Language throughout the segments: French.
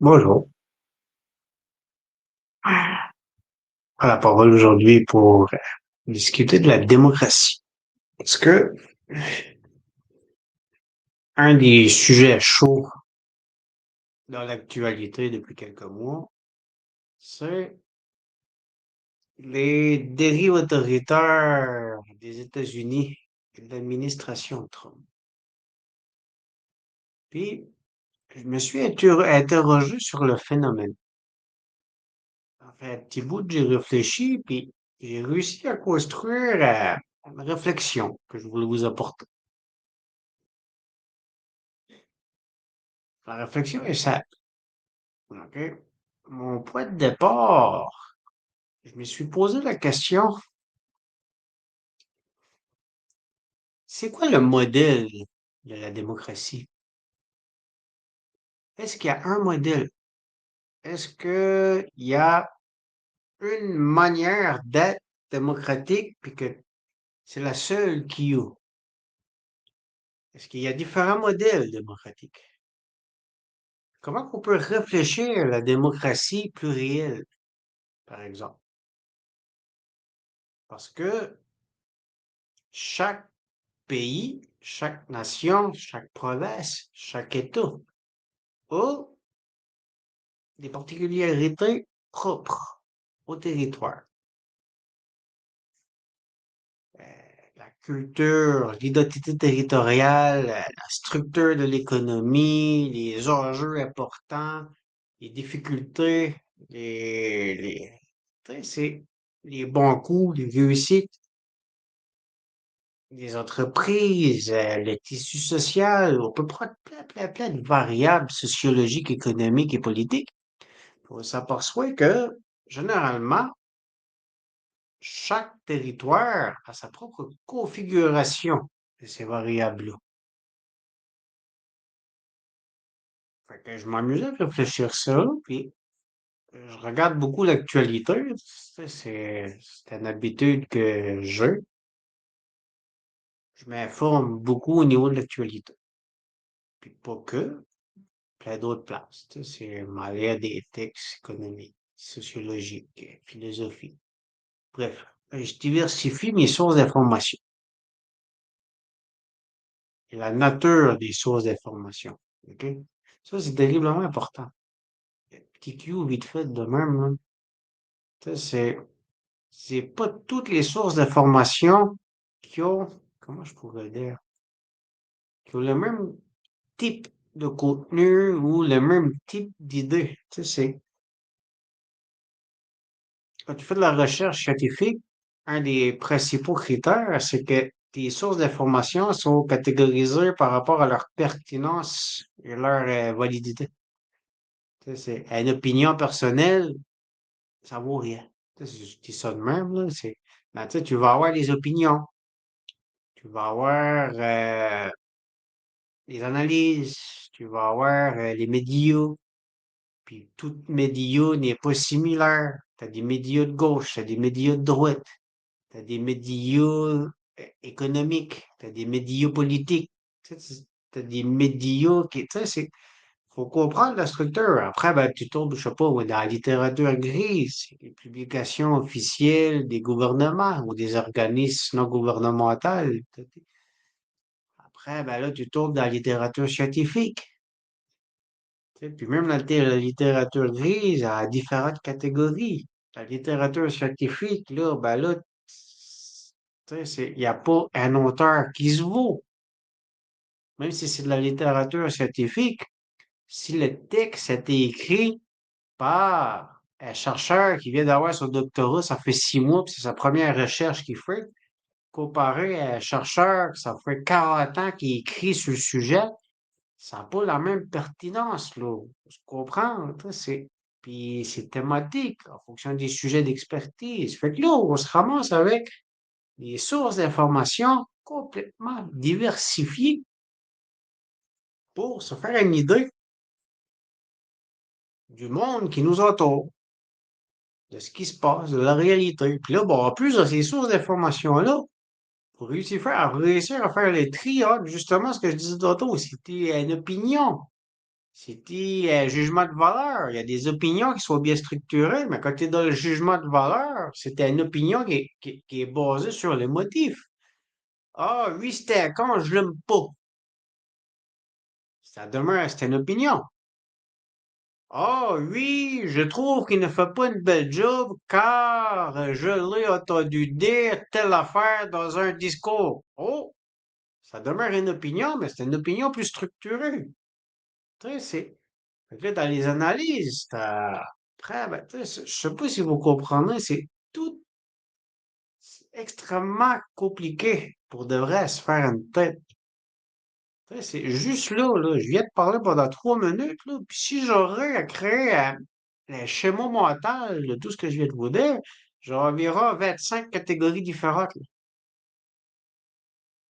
Bonjour. À la parole aujourd'hui pour discuter de la démocratie. Parce que un des sujets chauds dans l'actualité depuis quelques mois, c'est les dérives autoritaires des États-Unis et de l'administration Trump. Puis, je me suis interrogé sur le phénomène. En fait, un petit bout, j'ai réfléchi, puis j'ai réussi à construire une réflexion que je voulais vous apporter. La réflexion est ça. OK? Mon point de départ, je me suis posé la question, c'est quoi le modèle de la démocratie? Est-ce qu'il y a un modèle? Est-ce qu'il y a une manière d'être démocratique puis que c'est la seule qui y a? Est-ce qu'il y a différents modèles démocratiques? Comment on peut réfléchir à la démocratie plurielle, par exemple? Parce que chaque pays, chaque nation, chaque province, chaque État a des particularités propres au territoire. Euh, la culture, l'identité territoriale, la structure de l'économie, les enjeux importants, les difficultés, tu sais, c'est les bons coups, les réussites des entreprises, le tissu social. On peut prendre plein de variables sociologiques, économiques et politiques. On s'aperçoit que, généralement, chaque territoire a sa propre configuration de ces variables-là. Fait que je m'amusais à réfléchir ça, puis je regarde beaucoup l'actualité. C'est une habitude que j'ai. Je m'informe beaucoup au niveau de l'actualité. Puis pas que, plein d'autres places. C'est m'aller à des textes économiques, sociologiques, philosophie. Bref, je diversifie mes sources d'information et la nature des sources d'information. OK? Ça, c'est terriblement important. Petit Q vite fait de même, là. Ça, c'est pas toutes les sources d'information qui ont, comment je pourrais dire, qui ont le même type de contenu ou le même type d'idée. Tu sais, quand tu fais de la recherche scientifique, un des principaux critères, c'est que tes sources d'information sont catégorisées par rapport à leur pertinence et leur validité. Tu sais, c'est une opinion personnelle, ça vaut rien. Tu sais, je dis ça de même, là, ben, tu sais, tu vas avoir des opinions, tu vas avoir les analyses, tu vas avoir les médias, puis tout média n'est pas similaire. Tu as des médias de gauche, tu as des médias de droite, tu as des médias économiques, tu as des médias politiques, tu as des médias qui, tu sais, faut comprendre la structure. Après, ben, tu tombes, je sais pas, ouais, dans la littérature grise, les publications officielles des gouvernements ou des organismes non gouvernementaux. Après, ben là, tu tombes dans la littérature scientifique. Tu sais, puis même la littérature grise a différentes catégories. La littérature scientifique, là, ben là, tu sais, il n'y a pas un auteur qui se vaut. Même si c'est de la littérature scientifique, si le texte a été écrit par un chercheur qui vient d'avoir son doctorat, ça fait 6 mois, puis c'est sa première recherche qu'il fait, comparé à un chercheur, ça fait 40 ans qu'il écrit sur le sujet, ça n'a pas la même pertinence, là. Tu comprends? Puis c'est thématique, en fonction des sujets d'expertise. Fait que là, on se ramasse avec des sources d'informations complètement diversifiées pour se faire une idée du monde qui nous entoure, de ce qui se passe, de la réalité. Puis là, bon, en plus de ces sources d'informations-là, pour réussir à faire le tri, hein, justement, ce que je disais tantôt, c'était une opinion. C'était jugement de valeur. Il y a des opinions qui sont bien structurées, mais quand tu es dans le jugement de valeur, c'était une opinion qui est basée sur les motifs. Ah, lui, c'était un con, je l'aime pas. Ça demeure, c'est une opinion. Ah, oui, je trouve qu'il ne fait pas une belle job car je l'ai entendu dire telle affaire dans un discours. Oh, ça demeure une opinion, mais c'est une opinion plus structurée. Tu sais, fait que là, dans les analyses, après, ben, tu sais, je sais pas si vous comprenez, c'est tout extrêmement compliqué pour de vrai se faire une tête. Tu sais, c'est juste là, je viens de parler pendant 3 minutes, là, puis si j'aurais à créer un schéma mental de tout ce que je viens de vous dire, j'aurais environ 25 catégories différentes, là.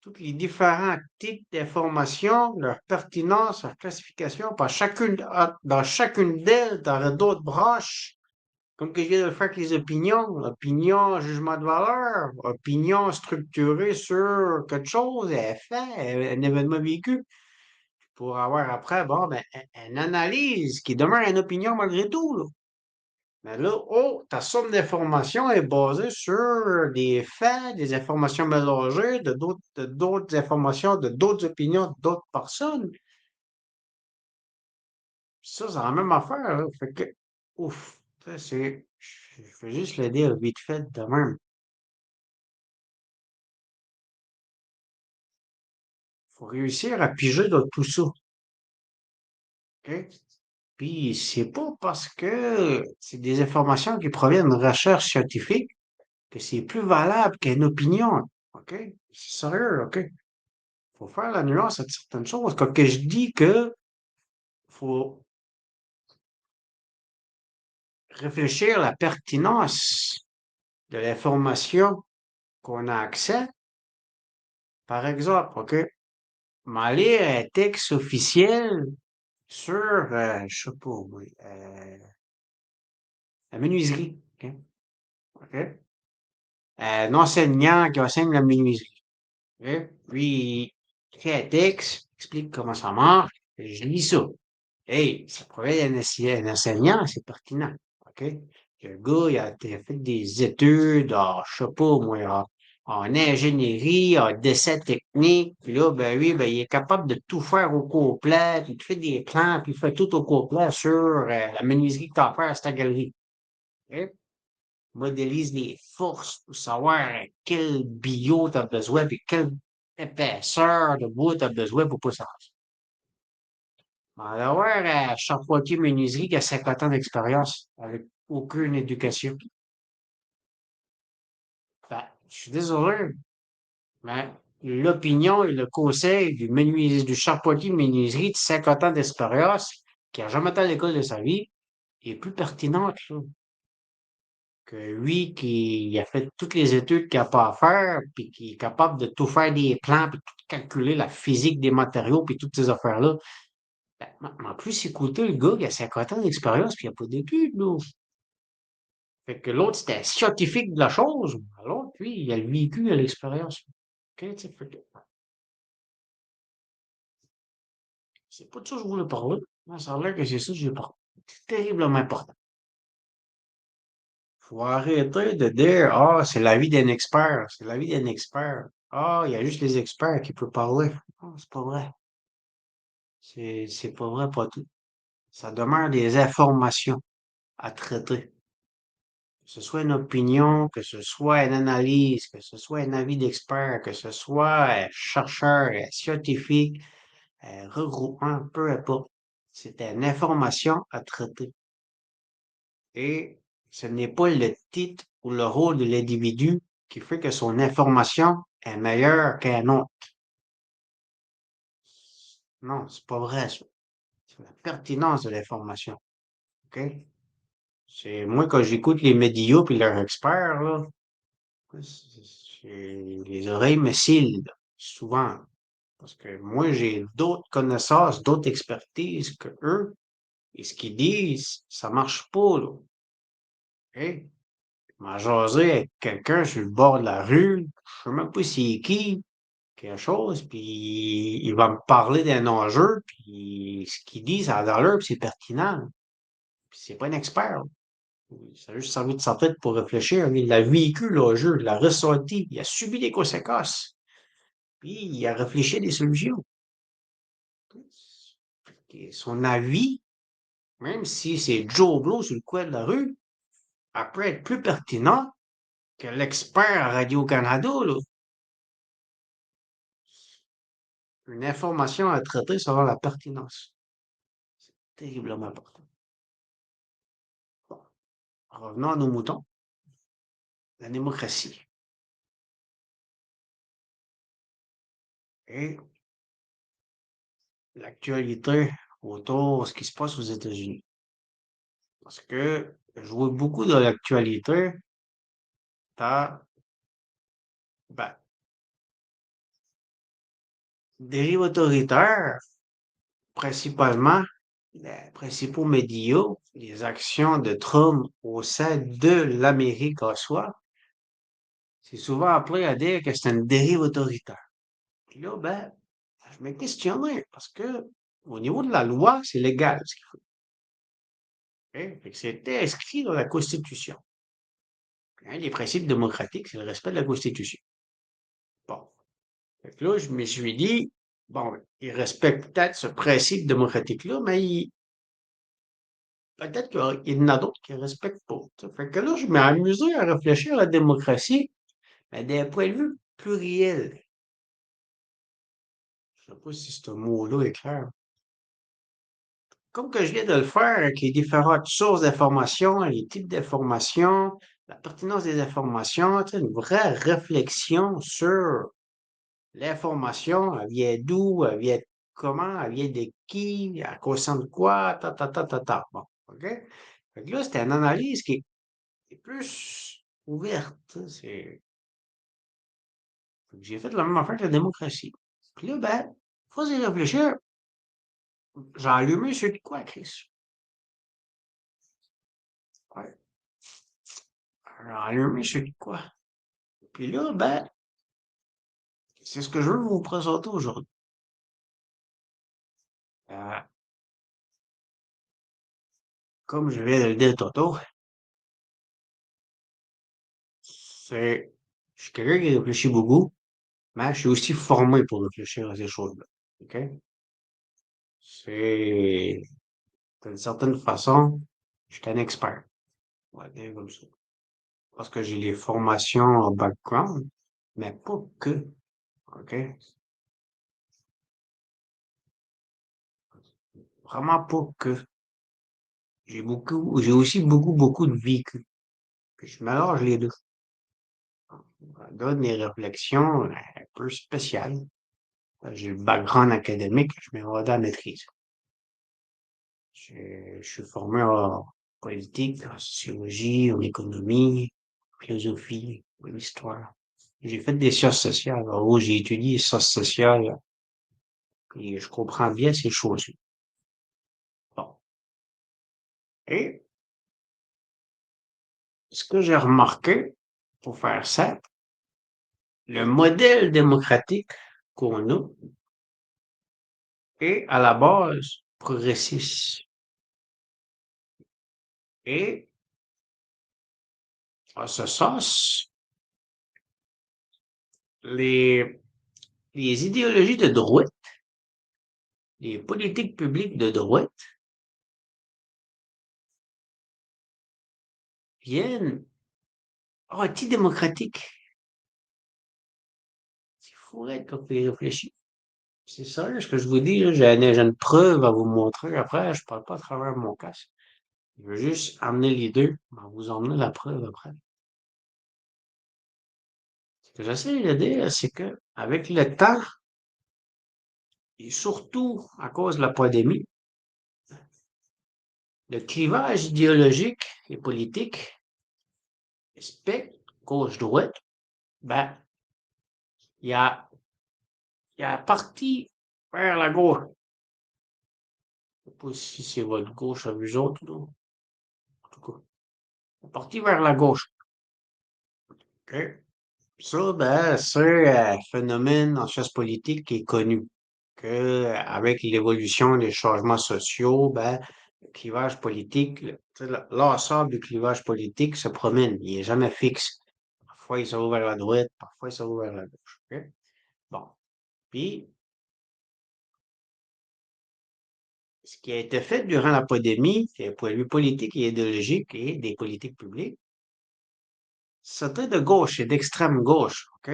Tous les différents types d'informations, leur pertinence, leur classification, dans chacune d'elles, dans d'autres branches. Comme que je viens de le faire avec les opinions, opinion, jugement de valeur, opinion structurée sur quelque chose, un fait, un événement vécu, pour avoir après, bon, ben, une analyse qui demeure une opinion malgré tout, là. Mais là, oh, ta somme d'informations est basée sur des faits, des informations mélangées, de d'autres informations, de d'autres opinions d'autres personnes. Ça, c'est la même affaire, là. Fait que, ouf, ça, je vais juste le dire vite fait de même. Faut réussir à piger dans tout ça, OK? Puis c'est pas parce que c'est des informations qui proviennent de recherche scientifique que c'est plus valable qu'une opinion, OK? C'est sérieux, OK? Faut faire la nuance à certaines choses. Quand que je dis que faut réfléchir à la pertinence de l'information qu'on a accès, par exemple, OK? M'en lire un texte officiel sur, je sais pas, moi, la menuiserie, OK? OK? Un enseignant qui enseigne la menuiserie. OK? Lui, il crée un texte, explique comment ça marche, et je lis ça. Hey, ça provient d'un enseignant, c'est pertinent. OK? Le gars, il a fait des études je sais pas, moi, en ingénierie, en dessin technique. Puis là, ben oui, ben, il est capable de tout faire au complet, puis il te fait des plans, puis il fait tout au complet sur la menuiserie que tu as à faire à ta galerie. OK? Modélise les forces pour savoir quel bio tu as besoin et quelle épaisseur de bois tu as besoin pour pas ça. On va avoir charpentier menuiserie qui a 50 ans d'expérience avec aucune éducation. Ben, je suis désolé, mais l'opinion et le conseil du charpentier de menuiserie de 50 ans d'expérience qui a jamais été à l'école de sa vie est plus pertinente, là, que lui qui a fait toutes les études qu'il n'a pas à faire, puis qui est capable de tout faire des plans, puis tout calculer la physique des matériaux, puis toutes ces affaires-là. Ben, en plus, écoutez, le gars, il a 50 ans d'expérience, puis il n'a pas d'études, là. Fait que l'autre, c'était un scientifique de la chose. Alors, lui, il a le vécu, il a l'expérience. OK, tu sais, fait que c'est pas de ça que je voulais parler. Mais ça a l'air que c'est ça que j'ai parlé. C'est terriblement important. Faut arrêter de dire, ah, c'est la vie d'un expert, c'est la vie d'un expert. Ah, il y a juste les experts qui peuvent parler. Ah, c'est pas vrai. C'est pas vrai, pas tout. Ça demeure des informations à traiter. Que ce soit une opinion, que ce soit une analyse, que ce soit un avis d'expert, que ce soit un chercheur, un scientifique, un regroupement, peu importe. C'est une information à traiter. Et ce n'est pas le titre ou le rôle de l'individu qui fait que son information est meilleure qu'un autre. Non, c'est pas vrai, ça. C'est la pertinence de l'information. OK? C'est, moi, quand j'écoute les médias puis leurs experts, là, les oreilles me cillent, là, souvent. Parce que moi, j'ai d'autres connaissances, d'autres expertises que eux. Et ce qu'ils disent, ça marche pas, là. OK? M'a jasé avec quelqu'un sur le bord de la rue, je sais même pas c'est qui quelque chose, puis il va me parler d'un enjeu, puis ce qu'il dit, ça a d'allure, puis c'est pertinent. Puis c'est pas un expert. Ça a juste servi de sa tête pour réfléchir. Il l'a vécu, le jeu, il l'a ressenti, il a subi des conséquences, puis il a réfléchi à des solutions. Et son avis, même si c'est Joe Blow sur le coin de la rue, après être plus pertinent que l'expert à Radio-Canada, là. Une information à traiter selon la pertinence. Terriblement important. Bon, revenons à nos moutons. La démocratie. Et l'actualité autour de ce qui se passe aux États-Unis. Parce que je vois beaucoup de l'actualité, t'as, ben, dérive autoritaire, principalement, les principaux médias, les actions de Trump au sein de l'Amérique en soi, c'est souvent appelé à dire que c'est une dérive autoritaire. Puis là, ben, je me questionnais parce que au niveau de la loi, c'est légal ce qu'il faut. Hein. Fait que c'était inscrit dans la Constitution. Hein, les principes démocratiques, c'est le respect de la Constitution. Bon. Fait que là, je me suis dit, bon, ben, il respecte peut-être ce principe démocratique-là, mais peut-être qu'il y en a d'autres qui ne respectent pas. Fait que là, je m'ai amusé à réfléchir à la démocratie, mais d'un point de vue pluriel. Je ne sais pas si ce mot-là est clair. Comme que je viens de le faire avec les différentes sources d'informations, les types d'informations, la pertinence des informations, tu sais, une vraie réflexion sur l'information, elle vient d'où, elle vient de comment, elle vient de qui, elle concerne quoi, ta. Bon, OK? Fait que là, c'est une analyse qui est plus ouverte. Fait que j'ai fait la même affaire que la démocratie. Puis là, ben, faut y réfléchir. J'ai allumé sur de quoi, Chris? Ouais, j'ai allumé sur de quoi? Puis là, ben, c'est ce que je veux vous présenter aujourd'hui. Euh, Comme je viens de le dire tantôt, je suis quelqu'un qui réfléchit beaucoup, mais je suis aussi formé pour réfléchir à ces choses-là. OK? C'est, d'une certaine façon, je suis un expert. On va dire comme ça. Parce que j'ai les formations en background, mais pas que. OK? Vraiment pas que. J'ai aussi beaucoup de vécu. Puis je mélange les deux. Ça donne des réflexions un peu spéciales. J'ai le background académique, je m'ai rendu à maîtrise. Je suis formé en politique, en sociologie, en économie, en philosophie, en histoire. J'ai fait des sciences sociales. En gros, j'ai étudié les sciences sociales et je comprends bien ces choses-là. Bon. Et ce que j'ai remarqué, pour faire simple, le modèle démocratique qu'on a est à la base progressiste. Et en ce sens, les, les idéologies de droite, les politiques publiques de droite viennent antidémocratiques. C'est fou quand tu y réfléchis. C'est sérieux ce que je vous dis, là, j'ai une preuve à vous montrer. Après, je parle pas à travers mon casque. Je veux juste amener les deux, vous emmener la preuve après. Ce que j'essaie de dire, c'est que avec le temps, et surtout à cause de la pandémie, le clivage idéologique et politique, spectre, gauche-droite, ben, il y a, il y a parti vers la gauche. Je sais pas si c'est votre gauche à vous autres, là. En tout cas, parti vers la gauche. OK? Ça, ben, c'est un phénomène en sciences politiques qui est connu. Que avec l'évolution des changements sociaux, ben, le clivage politique, tu sais, l'ensemble du clivage politique se promène. Il est jamais fixe. Parfois, il s'ouvre vers la droite, parfois, il s'ouvre vers la gauche. OK? Bon. Puis, ce qui a été fait durant la pandémie, c'est point de vue politique et idéologique et des politiques publiques, c'était de gauche et d'extrême gauche. OK?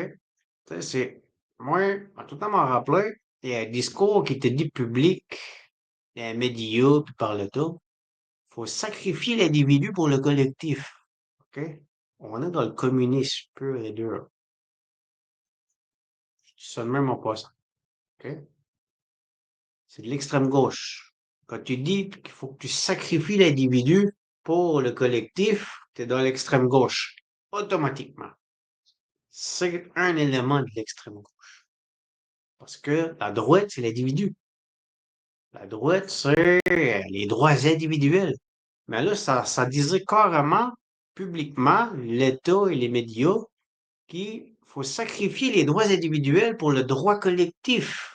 Tu sais, moi, en tout temps m'en rappeler, il y a un discours qui était dit public, il y a un média, puis par le tout. Faut sacrifier l'individu pour le collectif. OK? On est dans le communisme pur et dur. Je dis ça de même en passant. OK? C'est de l'extrême gauche. Quand tu dis qu'il faut que tu sacrifies l'individu pour le collectif, tu es dans l'extrême gauche. Automatiquement. C'est un élément de l'extrême gauche. Parce que la droite, c'est l'individu. La droite, c'est les droits individuels. Mais là, ça disait carrément, publiquement, l'État et les médias, qu'il faut sacrifier les droits individuels pour le droit collectif.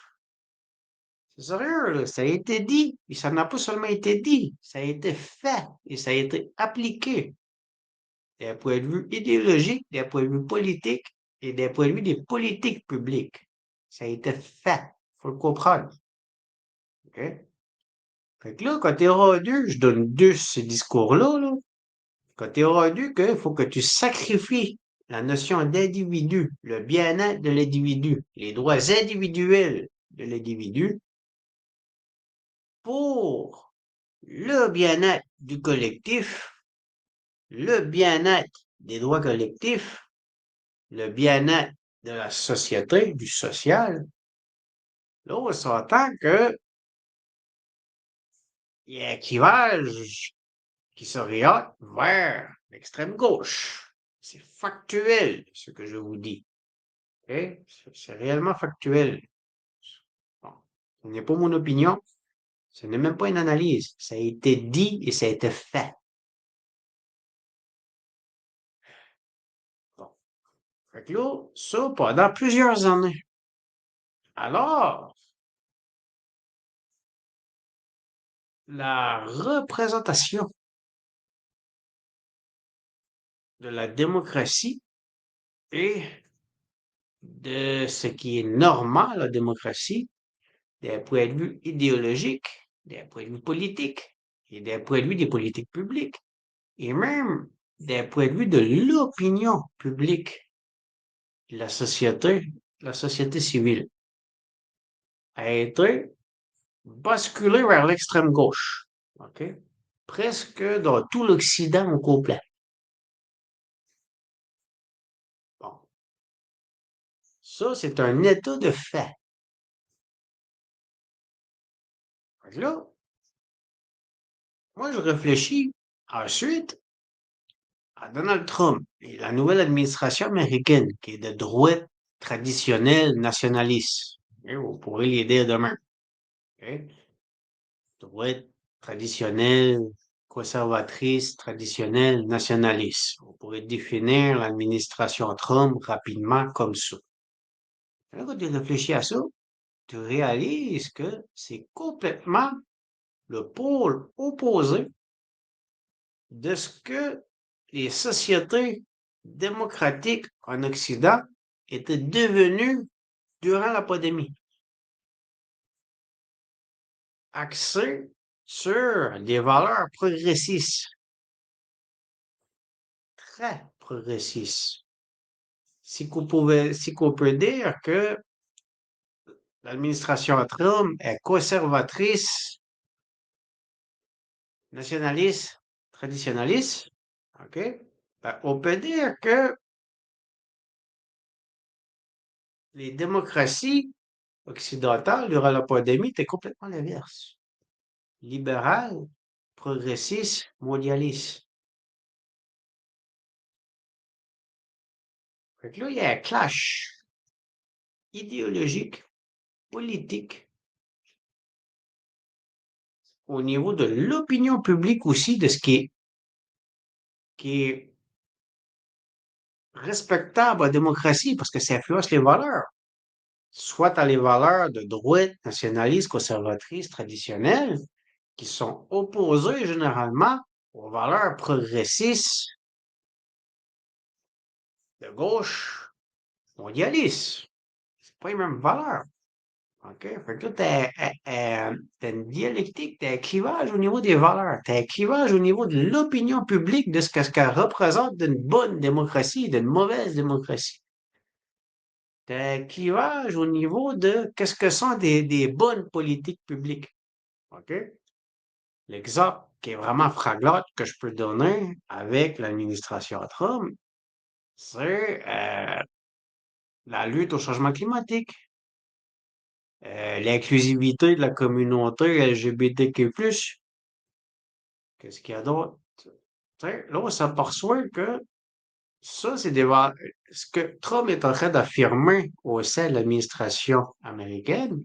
C'est sérieux, là, ça a été dit. Et ça n'a pas seulement été dit, ça a été fait et ça a été appliqué d'un point de vue idéologique, d'un point de vue politique et d'un point de vue des politiques publiques. Ça a été fait. Faut le comprendre. OK? Fait que là, quand t'es rendu, je donne deux ce discours-là, là. Quand t'es rendu qu'il faut que tu sacrifies la notion d'individu, le bien-être de l'individu, les droits individuels de l'individu pour le bien-être du collectif, le bien-être des droits collectifs, le bien-être de la société, du social, là, on s'entend qu'il y a un clivage qui s'oriente vers l'extrême gauche. C'est factuel, ce que je vous dis. OK? C'est réellement factuel. Bon. Ce n'est pas mon opinion. Ce n'est même pas une analyse. Ça a été dit et ça a été fait. Bon. Fait que là, ça pendant plusieurs années. Alors, la représentation de la démocratie et de ce qui est normal, la démocratie, d'un point de vue idéologique, d'un point de vue politique, et d'un point de vue des politiques publiques, et même d'un point de vue de l'opinion publique, la société civile, a été basculée vers l'extrême gauche. OK? Presque dans tout l'Occident au complet. Bon. Ça, c'est un état de fait. Fait que là, moi, je réfléchis ensuite à Donald Trump et la nouvelle administration américaine, qui est de droite traditionnelle nationaliste. Et vous pourrez l'aider demain. OK? Droite traditionnelle, conservatrice, traditionnelle, nationaliste. On pourrait définir l'administration Trump rapidement comme ça. Alors, quand tu réfléchis à ça, tu réalises que c'est complètement le pôle opposé de ce que les sociétés démocratiques en Occident étaient devenues durant la pandémie, axées sur des valeurs progressistes, très progressistes. Si qu'on peut dire que l'administration Trump est conservatrice, nationaliste, traditionnaliste, OK? Ben, on peut dire que les démocraties occidentales durant la pandémie étaient complètement l'inverse. Libérales, progressistes, mondialistes. Fait que là, il y a un clash idéologique, politique, au niveau de l'opinion publique aussi, de ce qui est respectable à la démocratie parce que ça influence les valeurs. Soit tu as les valeurs de droite, nationalistes, conservatrices, traditionnelles, qui sont opposées généralement aux valeurs progressistes de gauche, mondialistes. C'est pas les mêmes valeurs. OK? Fait que là, t'as une dialectique, t'as un clivage au niveau des valeurs, t'as un clivage au niveau de l'opinion publique de ce que ça représente d'une bonne démocratie et d'une mauvaise démocratie. T'as un clivage au niveau de qu'est-ce que sont des bonnes politiques publiques. OK? L'exemple qui est vraiment fraglote que je peux donner avec l'administration Trump, c'est la lutte au changement climatique, l'inclusivité de la communauté LGBTQ+. Qu'est-ce qu'il y a d'autre? Tu sais, là, on s'aperçoit que ça, c'est ce que Trump est en train d'affirmer au sein de l'administration américaine,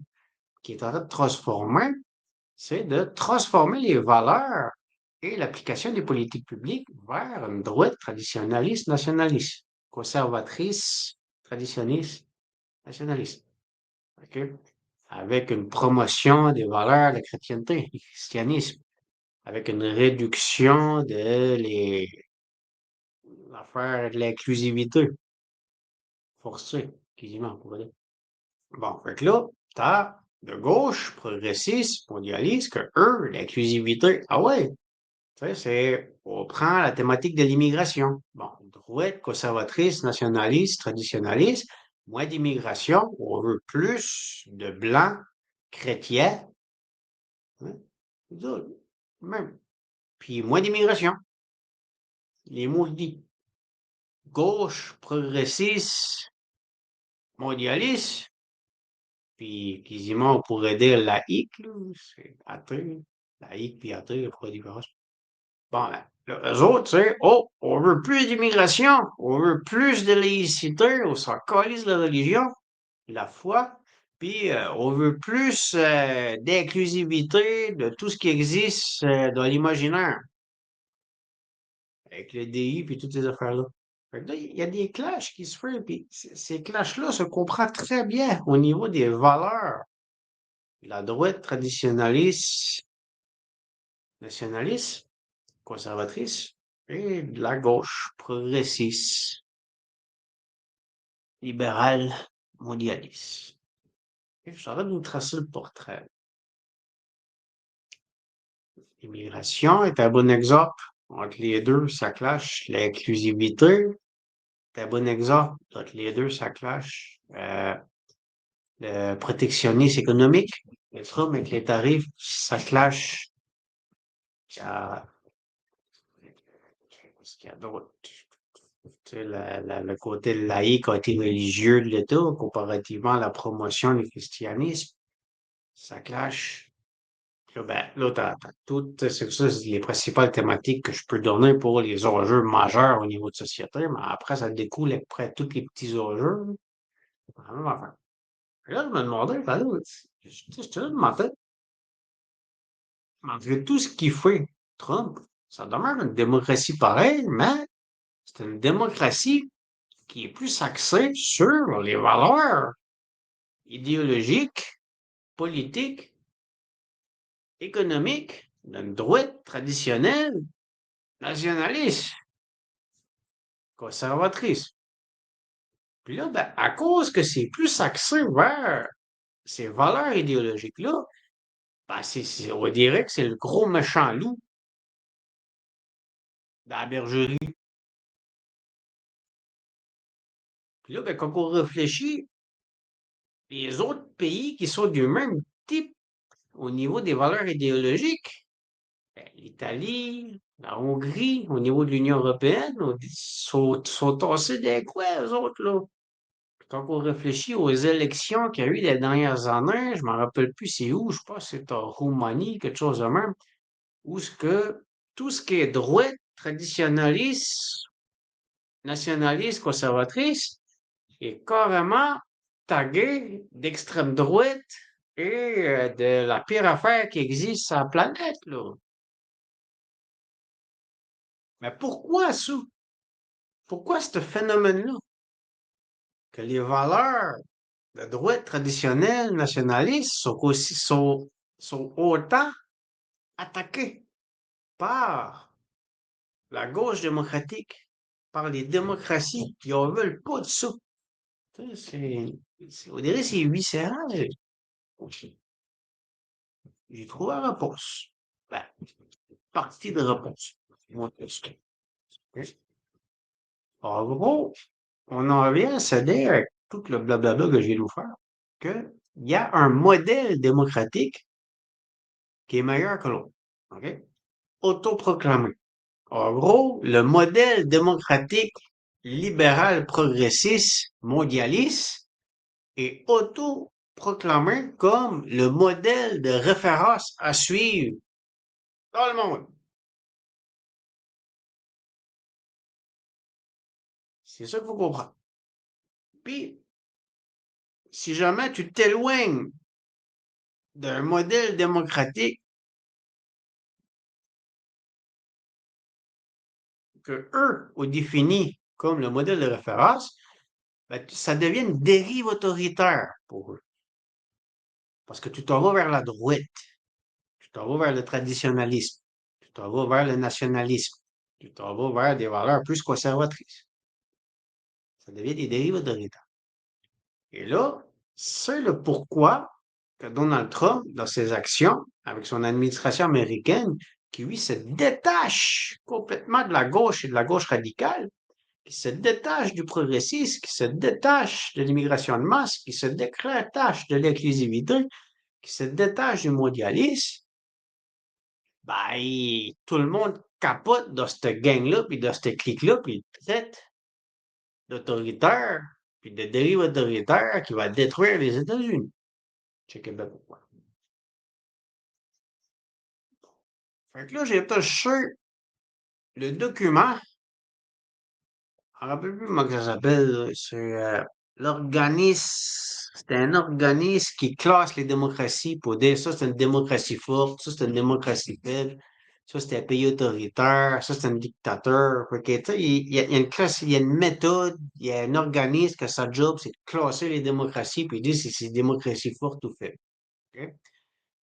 qui est en train de transformer, c'est de transformer les valeurs et l'application des politiques publiques vers une droite traditionnaliste, nationaliste, conservatrice, traditionniste, nationaliste. OK? Avec une promotion des valeurs de la chrétienté, du christianisme, avec une réduction de l'affaire de l'inclusivité forcée, quasiment, on pourrait dire. Bon, fait que là, t'as de gauche, progressiste, mondialiste, que eux, l'inclusivité, ah ouais, tu sais, on prend la thématique de l'immigration. Bon, droite, conservatrice, nationaliste, traditionnaliste, moins d'immigration, on veut plus de blancs chrétiens, hein, même. Puis moins d'immigration, les mots le disent. Gauche, progressiste, mondialiste, puis quasiment on pourrait dire laïque, là, c'est athée, laïque puis athée, il y a pas de différence. Bon, ben, là, eux autres, tu sais, oh, on veut plus d'immigration, on veut plus de laïcité, on s'en calisse de la religion, la foi, puis on veut plus d'inclusivité de tout ce qui existe dans l'imaginaire, avec le DI puis toutes ces affaires-là. Fait que là, il y a des clashs qui se font, puis ces clashs-là se comprennent très bien au niveau des valeurs. La droite traditionnaliste, nationaliste, conservatrice, et de la gauche progressiste, libérale, mondialiste. Et je suis en train de vous tracer le portrait. L'immigration est un bon exemple. Entre les deux, ça clash. L'inclusivité est un bon exemple. Entre les deux, ça clash. Le protectionnisme économique, le Trump avec les tarifs, ça clash. Euh, Qu'est-ce qu'il y a d'autre? Tu sais, le côté laïque, côté religieux de l'État, comparativement à la promotion du christianisme, ça clash. Là, ben, là, t'as toutes, c'est ça, c'est les principales thématiques que je peux donner pour les enjeux majeurs au niveau de société, mais après, ça découle après tous les petits enjeux. C'est la même affaire. Et là, je me demandais, ben là, je te demandais, malgré tout ce qu'il fait, Trump, ça demeure une démocratie pareille, mais c'est une démocratie qui est plus axée sur les valeurs idéologiques, politiques, économiques, d'une droite traditionnelle, nationaliste, conservatrice. Puis là, ben, à cause que c'est plus axé vers ces valeurs idéologiques-là, ben, on dirait que c'est le gros méchant loup dans la bergerie. Puis là, ben, quand on réfléchit, les autres pays qui sont du même type au niveau des valeurs idéologiques, ben, l'Italie, la Hongrie, au niveau de l'Union européenne, sont tassés des coins, eux autres, là. Quand on réfléchit aux élections qu'il y a eu les dernières années, je ne me rappelle plus c'est où, je pense que c'est en Roumanie, quelque chose de même, où ce que tout ce qui est droite, traditionnaliste, nationaliste, conservatrice, est carrément tagué d'extrême droite et de la pire affaire qui existe sur la planète, là. Mais pourquoi ça? pourquoi ce phénomène-là? Que les valeurs de droite traditionnelles, nationalistes, sont autant attaquées par la gauche démocratique, par les démocraties qui en veulent pas de ça. On dirait que c'est viscéral. J'ai trouvé la réponse. Ben, partie de réponse. Moi, en gros, on en vient à se dire, avec tout le blablabla que je viens de vous faire, qu'il y a un modèle démocratique qui est meilleur que l'autre. OK? Autoproclamé. En gros, le modèle démocratique libéral progressiste mondialiste est autoproclamé comme le modèle de référence à suivre dans le monde. C'est ça qu'il faut comprendre. Puis, si jamais tu t'éloignes d'un modèle démocratique que eux ont défini comme le modèle de référence, ben, ça devient une dérive autoritaire pour eux. Parce que tu t'en vas vers la droite, tu t'en vas vers le traditionnalisme, tu t'en vas vers le nationalisme, tu t'en vas vers des valeurs plus conservatrices. Ça devient des dérives autoritaires. Et là, c'est le pourquoi que Donald Trump, dans ses actions, avec son administration américaine, qui, lui, se détache complètement de la gauche et de la gauche radicale, qui se détache du progressisme, qui se détache de l'immigration de masse, qui se détache de l'inclusivité, qui se détache du mondialisme, ben, tout le monde capote dans cette gang-là, puis dans cette clique-là, puis il traite d'autoritaire, puis de dérive autoritaire qui va détruire les États-Unis. Checkez bien pourquoi. Fait que là, j'ai touché le document. Je me rappelle plus comment ça s'appelle. C'est l'organisme. C'est un organisme qui classe les démocraties pour dire ça, c'est une démocratie forte, ça, c'est une démocratie faible, ça, c'est un pays autoritaire, ça, c'est un dictateur. Fait que, tu sais, il y a une classe, il y a une méthode, il y a un organisme que sa job, c'est de classer les démocraties puis dire si c'est une démocratie forte ou faible. OK?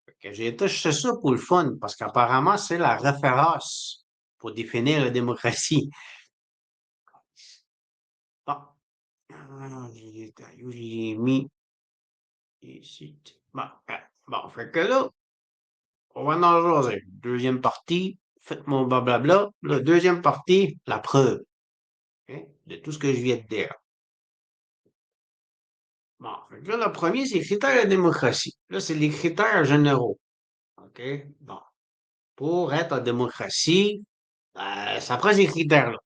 Fait que j'ai touché ça pour le fun, parce qu'apparemment, c'est la référence pour définir la démocratie. Bon. J'ai mis ici. Bon, bon, fait que là, on va en jaser. Deuxième partie, faites mon blablabla. La deuxième partie, la preuve, hein, de tout ce que je viens de dire. Bon, fait que là, le premier, c'est les critères de démocratie. Là, c'est les critères généraux. OK? Bon. Pour être en démocratie, ça prend ces critères-là.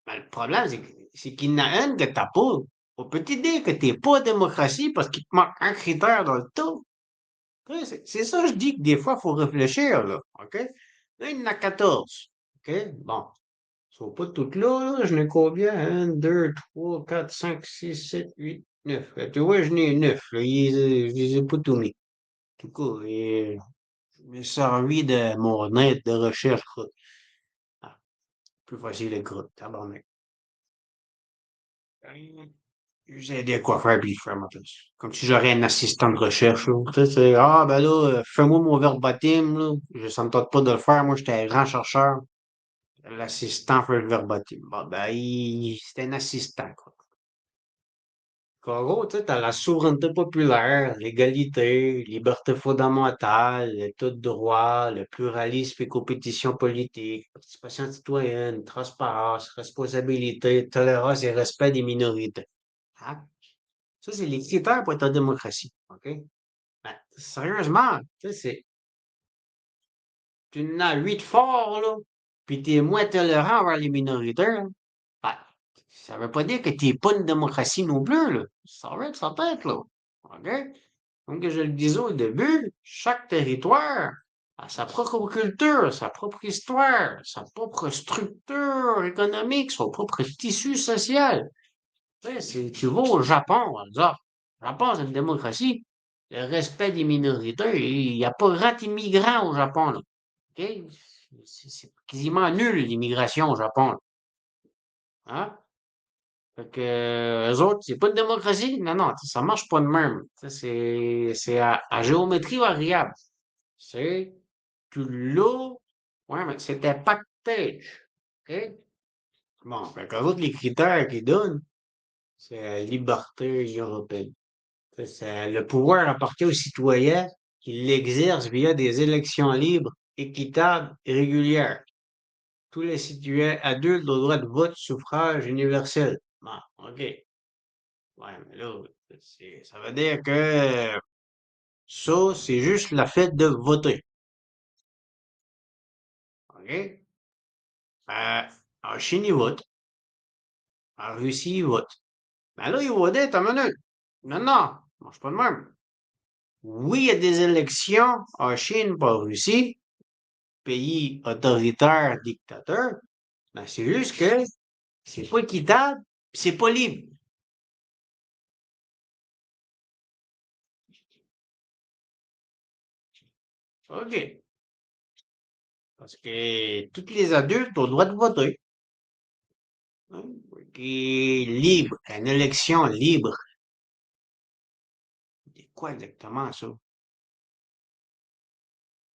Ben, le problème, c'est qu'il y en a un que t'as pas. On peut te dire que t'es pas en démocratie parce qu'il te manque un critère dans le tout. Ouais, c'est ça, je dis que des fois, il faut réfléchir, là. OK? Là, il y en a 14. OK? Bon. Ils sont pas toutes là, là. Je n'ai combien? Un, 2, 3, 4, 5, 6, 7, 8, 9. Tu vois, je n'ai 9. Là. Je les ai pas tous mis. En tout cas, je me suis servi de mon aide de recherche. Ah, plus facile le groupe. Tabarnak. J'ai des quoi faire, puis faire ma place. Comme si j'aurais un assistant de recherche, là. Tu sais, ah, ben là, fais-moi mon verbatim, là. Ça me tente pas de le faire. Moi, j'étais un grand chercheur. L'assistant fait le verbatim. Bon, ben, c'est un assistant, quoi. En gros, tu sais, t'as la souveraineté populaire, l'égalité, liberté fondamentale, l'état de droit, le pluralisme et compétition politique, participation citoyenne, transparence, responsabilité, tolérance et respect des minorités. Hein? Ça, c'est les critères pour être en démocratie. OK? Ben, sérieusement, tu sais, tu en as 8 forts, là, puis tu es moins tolérant envers les minorités, là. Ben, ça veut pas dire que tu n'es pas une démocratie non plus, là. Ça va être ça tête, là. OK? Comme je le disais au début, chaque territoire a sa propre culture, sa propre histoire, sa propre structure économique, son propre tissu social. Tu sais, si tu vas au Japon, on va dire, le Japon, c'est une démocratie. Le respect des minorités, il n'y a pas grand immigrant au Japon, là. OK? C'est quasiment nul, l'immigration au Japon, là. Hein? Fait que, eux autres, c'est pas une démocratie? Non, non, ça marche pas de même. C'est à géométrie variable. C'est, tu l'as, ouais, mais c'était pacté. OK? Bon, fait qu'eux autres, les critères qu'ils donnent, c'est la liberté européenne. C'est le pouvoir appartient aux citoyens qui l'exercent via des élections libres, équitables et régulières. Tous les citoyens adultes ont le droit de vote, suffrage universel. Bon, OK. Ouais, mais là, ça veut dire que ça, c'est juste le fait de voter. OK? Euh, en Chine, ils votent. En Russie, ils votent. Mais là, ils votent, attends une minute. Non, non, marche pas de même. Oui, il y a des élections en Chine, pas en Russie, pays autoritaire, dictateur, mais c'est juste que c'est pas équitable, c'est pas libre. OK. Parce que tous les adultes ont le droit de voter. Hein? Qui est libre, une élection libre. C'est quoi exactement ça?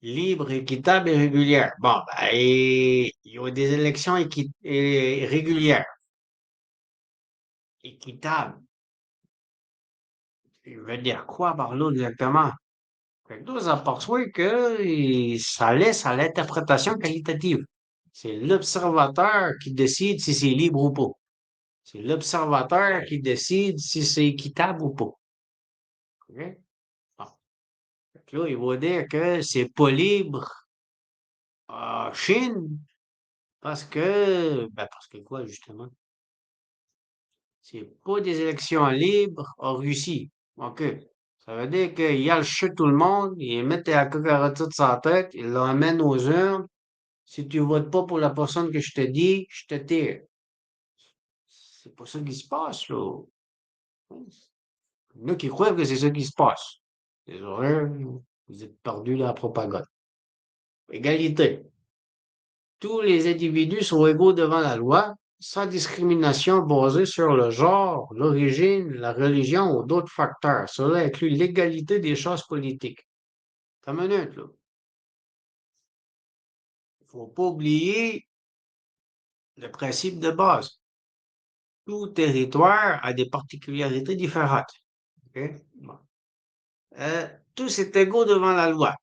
Libre, équitable et régulière. Bon, ben, il y a des élections régulières. Équitable. Il veut dire quoi par là exactement? Fait que là, ça perçoit que ça laisse à l'interprétation qualitative. C'est l'observateur qui décide si c'est libre ou pas. C'est l'observateur qui décide si c'est équitable ou pas. OK? Bon. Fait que là, il va dire que c'est pas libre en Chine parce que quoi, justement? C'est pas des élections libres en Russie. OK. Ça veut dire qu'ils achètent tout le monde, ils mettent la cocarotide sur la tête, ils l'emmènent aux urnes. Si tu votes pas pour la personne que je te dis, je te tire. C'est pas ça qui se passe, là. Il y en a qui croient que c'est ça qui se passe. Désolé, vous êtes perdus dans la propagande. Égalité. Tous les individus sont égaux devant la loi, sans discrimination basée sur le genre, l'origine, la religion ou d'autres facteurs. Cela inclut l'égalité des chances politiques. T'as une minute, là. Il faut pas oublier le principe de base. Tout territoire a des particularités différentes. OK? Bon. Tous est égaux devant la loi.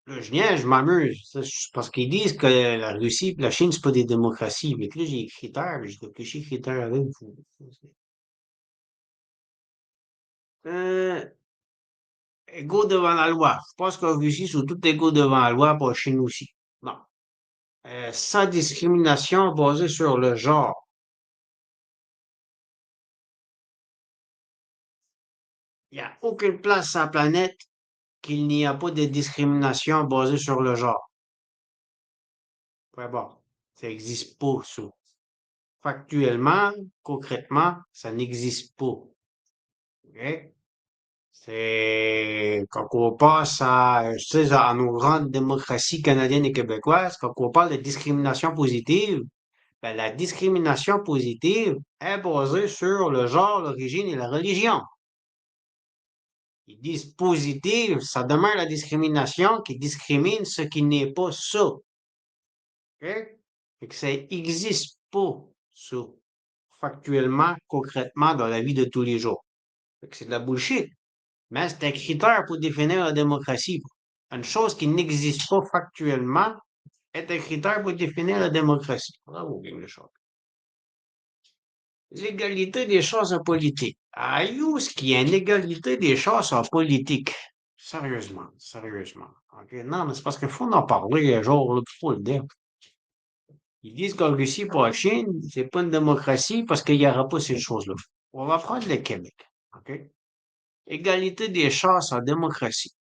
Là, je m'amuse. Parce qu'ils disent que la Russie et la Chine, c'est pas des démocraties. Mais que là, j'ai écrit terre, j'ai réfléchi critères avec vous. Euh, égaux devant la loi. Je pense qu'en Russie, ils sont tous égaux devant la loi, pour la Chine aussi. Bon. Sans discrimination basée sur le genre. Il n'y a aucune place sur la planète qu'il n'y a pas de discrimination basée sur le genre. Ouais, bon. Ça n'existe pas, ça. Factuellement, concrètement, ça n'existe pas. OK? C'est quand on passe tu sais, à nos grandes démocraties canadiennes et québécoises, quand on parle de discrimination positive, ben, la discrimination positive est basée sur le genre, l'origine et la religion. Ils disent positive, ça demeure la discrimination qui discrimine ce qui n'est pas ça. OK? Fait que ça n'existe pas, ça, factuellement, concrètement, dans la vie de tous les jours. Fait que c'est de la bullshit. Mais c'est un critère pour définir la démocratie. Une chose qui n'existe pas factuellement est un critère pour définir la démocratie. Bravo, Game le Chat. L'égalité des chances en politique. Où est-ce qu'il y a une égalité des chances en politique? Sérieusement, sérieusement. OK? Non, mais c'est parce qu'il faut en parler un jour, là, faut le dire. Ils disent qu'en Russie, pour la Chine, c'est pas une démocratie parce qu'il n'y aura pas ces choses-là. On va prendre le Québec. OK? Égalité des chances en démocratie.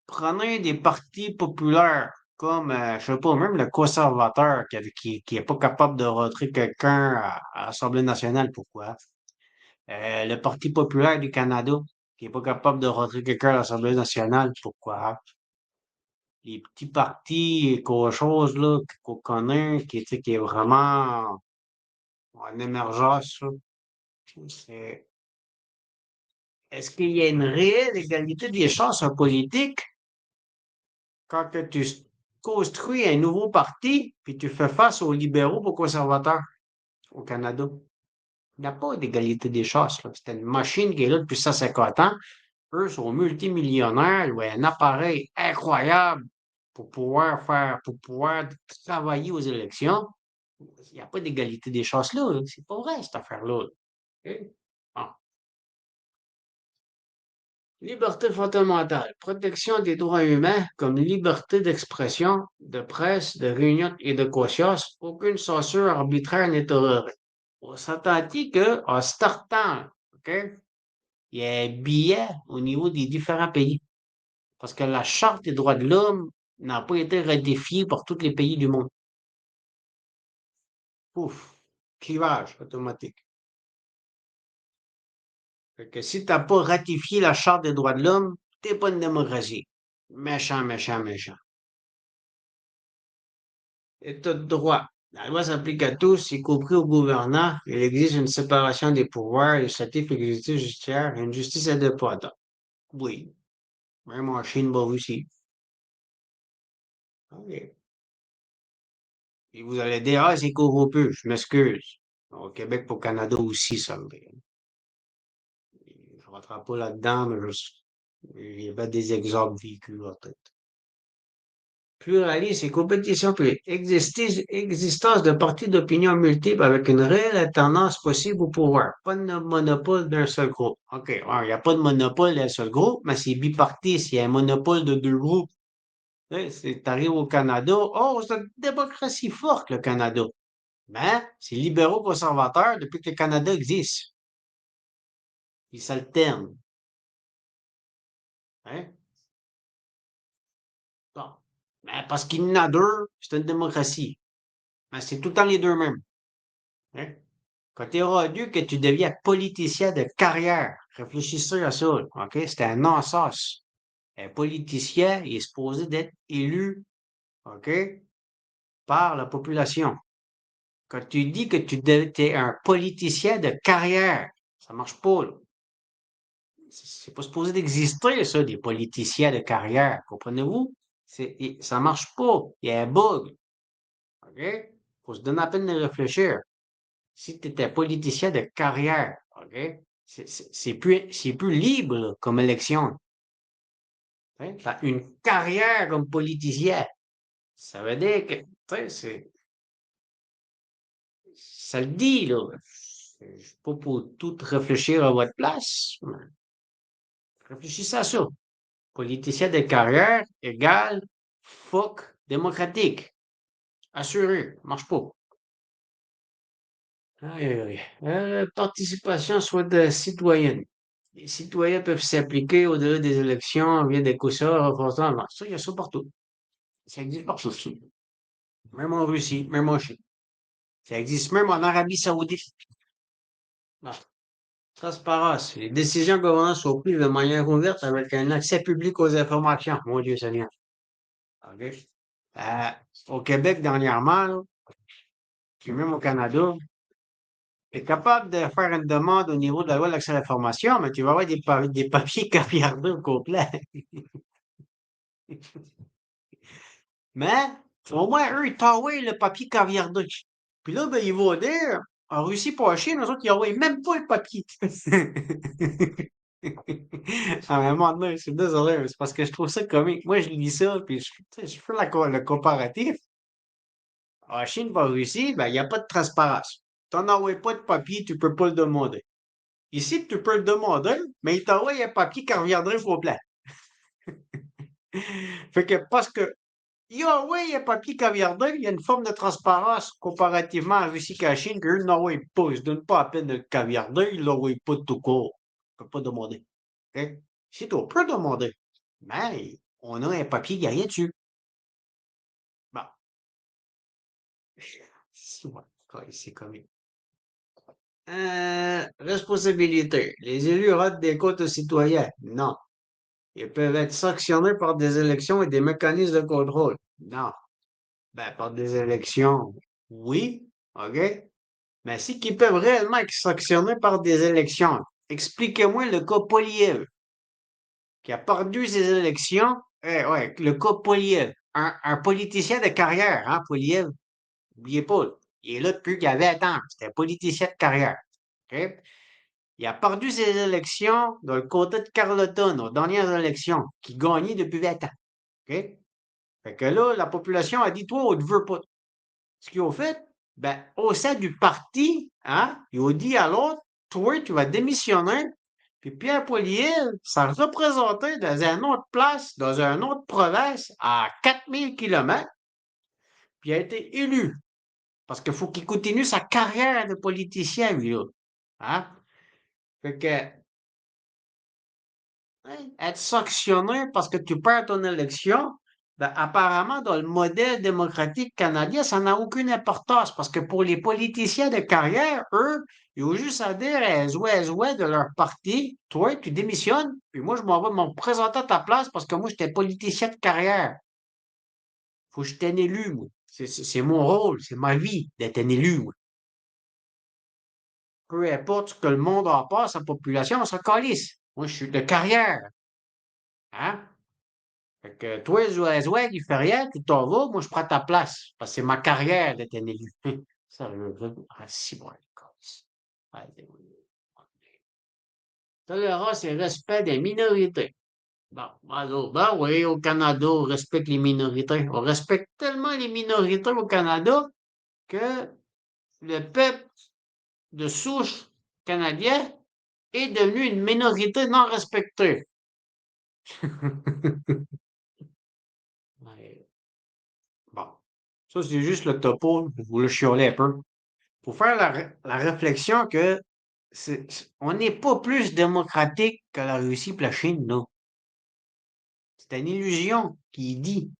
Prenez des partis populaires comme, je sais pas, même le conservateur qui est pas capable de rentrer quelqu'un à l'Assemblée nationale, pourquoi? Le Parti populaire du Canada qui est pas capable de rentrer quelqu'un à l'Assemblée nationale, pourquoi? Les petits partis, quelque chose là, qu'on connaît, qui, tu sais, qui est vraiment, en émergence, là. C'est- Est-ce qu'il y a une réelle égalité des chances en politique quand que tu construis un nouveau parti, puis tu fais face aux libéraux, aux conservateurs au Canada? Il n'y a pas d'égalité des chances, là. C'est une machine qui est là depuis 150 ans. Eux sont multimillionnaires, ils ont un appareil incroyable pour pouvoir travailler aux élections. Il n'y a pas d'égalité des chances là, là. C'est pas vrai, cette affaire-là. OK? Bon. Liberté fondamentale, protection des droits humains comme liberté d'expression, de presse, de réunion et de conscience. Aucune censure arbitraire n'est tolérée. On s'entend-il qu'en startant, OK, il y a un billet au niveau des différents pays. Parce que la Charte des droits de l'homme n'a pas été ratifiée par tous les pays du monde. Pouf, clivage automatique. Fait que si t'as pas ratifié la Charte des droits de l'homme, t'es pas une démocratie. Méchant, méchant, méchant. État de droit. La loi s'applique à tous, y compris aux gouvernants. Il existe une séparation des pouvoirs, législatif, exécutif, judiciaire, et une justice indépendante. Oui, même en Chine, bon aussi. OK. Et vous allez dire, ah, c'est corrompu, je m'excuse. Au Québec, pour Canada aussi, ça. Je ne rentrerai pas là-dedans, mais il y avait des exemples vécus en tête. Pluralisme et compétition publique. Existence de partis d'opinion multiples avec une réelle alternance possible au pouvoir. Pas de monopole d'un seul groupe. OK, il n'y a pas de monopole d'un seul groupe, mais c'est bipartite. Il y a un monopole de deux groupes. T'arrives au Canada. Oh, c'est une démocratie forte, le Canada. Mais c'est libéraux conservateurs depuis que le Canada existe. Ils s'alternent. Hein? Bon. Mais parce qu'il y en a deux, c'est une démocratie. Mais c'est tout le temps les deux mêmes. Hein? Quand tu es rendu que tu deviens politicien de carrière, réfléchissez à ça, OK? C'est un non-sens. Un politicien, il est supposé d'être élu, OK, par la population. Quand tu dis que es un politicien de carrière, ça marche pas, là. C'est pas supposé d'exister, ça, des politiciens de carrière, comprenez-vous? Ça marche pas. Il y a un bug, OK? Faut se donner la peine de réfléchir. Si tu étais politicien de carrière, OK? C'est plus libre là, comme élection. Hein? T'as une carrière comme politicien. Ça veut dire que, tu sais, ça le dit, là. Je suis pas pour tout réfléchir à votre place. Mais réfléchissez à ça. Politicien de carrière égale fuck démocratique. Assuré. Marche pas. Aïe, aïe, aïe. Participation soit de citoyenne. Les citoyens peuvent s'appliquer au-delà des élections via des coussins renforçant. Ça, il y a ça partout. Ça existe partout. Ça. Même en Russie, même en Chine. Ça existe même en Arabie Saoudite. Ah, transparence. Les décisions gouvernementales sont prises de manière ouverte avec un accès public aux informations. Mon Dieu Seigneur. OK? Euh, Au Québec, dernièrement, là, puis même au Canada, tu es capable de faire une demande au niveau de la loi de l'accès à l'information, mais tu vas avoir des papiers caviardés au complet. Mais, au moins, eux, ils t'envoient le papier caviardé. Puis là, ben, ils vont dire, en Russie, pas en Chine, nous autres, ils n'envoient même pas le papier. À un moment donné, je suis désolé, mais c'est parce que je trouve ça comique. Moi, je lis ça, puis tu sais, je fais le comparatif. En Chine, pas en Russie, ben, il n'y a pas de transparence. Tu n'en envoies pas de papier, tu peux pas le demander. Ici, tu peux le demander, mais ils t'envoient un papier qui reviendrait au complet. Fait que, parce que oui, un papier caviardé, il y a une forme de transparence comparativement à Russie et à Chine qu'eux n'envoient pas. Ils ne se donnent pas la peine de caviarder, ils ne l'envoient pas de tout court. On ne peut pas demander. OK? Si on peut demander, mais on a un papier, il n'y a rien dessus. Bon. C'est comme. Responsabilité. Les élus rendent des comptes aux citoyens. Non. Ils peuvent être sanctionnés par des élections et des mécanismes de contrôle. Non. Ben, par des élections, oui. OK? Mais c'est qu'ils peuvent réellement être sanctionnés par des élections. Expliquez-moi le cas Poliev, qui a perdu ses élections. Ouais, le cas Poliev. Un politicien de carrière, hein, Poliev. N'oubliez pas, là, il est là depuis qu'il avait 20 ans. C'était un politicien de carrière. OK? Il a perdu ses élections dans le comté de Carleton, aux dernières élections, qui gagnait depuis 20 ans. OK? Fait que là, la population a dit, toi, on ne te veut pas. Ce qu'ils ont fait, ben, au sein du parti, hein, ils ont dit à l'autre, toi, tu vas démissionner, puis Pierre Poilievre s'est représenté dans une autre place, dans une autre province, à 4000 kilomètres, puis il a été élu. Parce qu'il faut qu'il continue sa carrière de politicien, lui, là. Hein? Fait que, hein, être sanctionné parce que tu perds ton élection, ben, apparemment, dans le modèle démocratique canadien, ça n'a aucune importance parce que pour les politiciens de carrière, eux, ils ont juste à dire zoué de leur parti, toi, tu démissionnes, puis moi, je m'en vais me présenter à ta place parce que moi, j'étais politicien de carrière. Faut que je t'ai élu, moi. C'est mon rôle, c'est ma vie d'être un élu, moi. Peu importe ce que le monde en passe, sa population, on s'en calisse. Moi, je suis de carrière. Hein? Fait que toi, Zouazouag, il fait rien, tu t'en vas, moi, je prends ta place. Parce que c'est ma carrière d'être un élu. Sérieux, là. Ah, si, bon, tolérance et respect des minorités. Bon, alors, ben oui, au Canada, on respecte les minorités. On respecte tellement les minorités au Canada que le peuple de souche canadien est devenu une minorité non respectée. Ouais. Bon, ça, c'est juste le topo. Je voulais chialer un peu. Faut faire la réflexion que on n'est pas plus démocratique que la Russie et la Chine, non. C'est une illusion qui dit,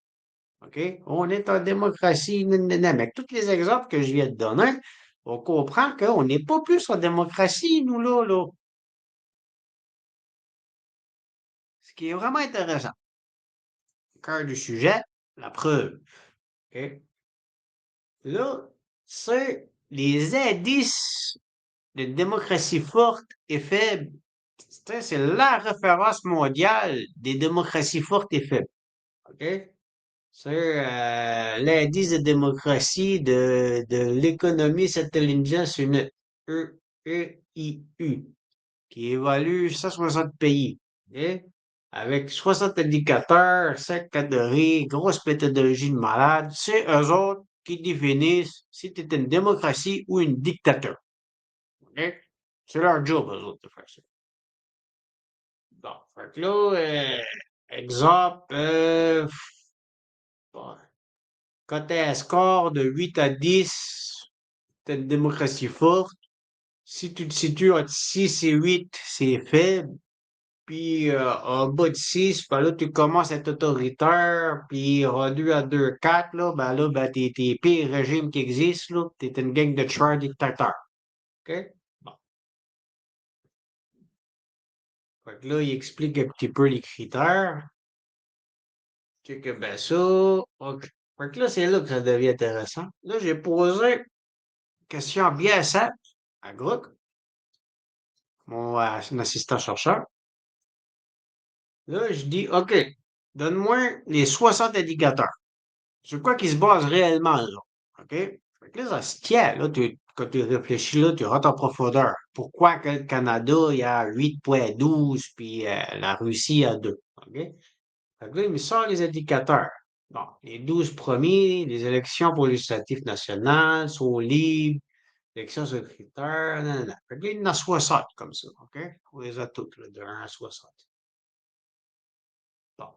OK? On est en démocratie, nanana. Mais avec tous les exemples que je viens de donner, on comprend qu'on n'est pas plus en démocratie, nous, là, là. Ce qui est vraiment intéressant. Cœur du sujet, la preuve. OK? Là, c'est les indices de démocratie forte et faible. C'est la référence mondiale des démocraties fortes et faibles. OK? C'est l'indice de démocratie de l'Economist Intelligence Unit, EEIU, qui évalue 160 pays. OK? Avec 60 indicateurs, 5 catégories, grosse méthodologie de malade. C'est eux autres qui définissent si tu es une démocratie ou une dictature. OK? C'est leur job, eux autres, de faire ça. Bon, fait que là, exemple, bon, quand tu as un score de 8 à 10, tu une démocratie forte. Si tu te situes entre 6 et 8, c'est faible. Puis en bas de 6, ben là, tu commences à être autoritaire. Puis rendu à 2, 4, là, ben, t'es pire régime qui existe, là. T'es une gang de tueurs dictateurs. OK? Bon. Fait que là, il explique un petit peu les critères. C'est que ben ça, ok. Fait que là, c'est là que ça devient intéressant. Là, j'ai posé une question bien simple à Grook, mon assistant chercheur. Là, je dis, OK, donne-moi les 60 indicateurs. Sur quoi qu'ils se basent réellement, là? OK? Fait que là, ça se tient, là, quand tu réfléchis là, tu rentres en profondeur. Pourquoi que le Canada, il y a 8,12, puis la Russie a 2? OK? Fait que là, il me sort les indicateurs. Bon, les 12 premiers, les élections pour législatives nationales sont libres, élections sur critères, nanana. Fait que là, il y en a 60 comme ça, OK? On les a toutes, là, de 1 à 60. Bon.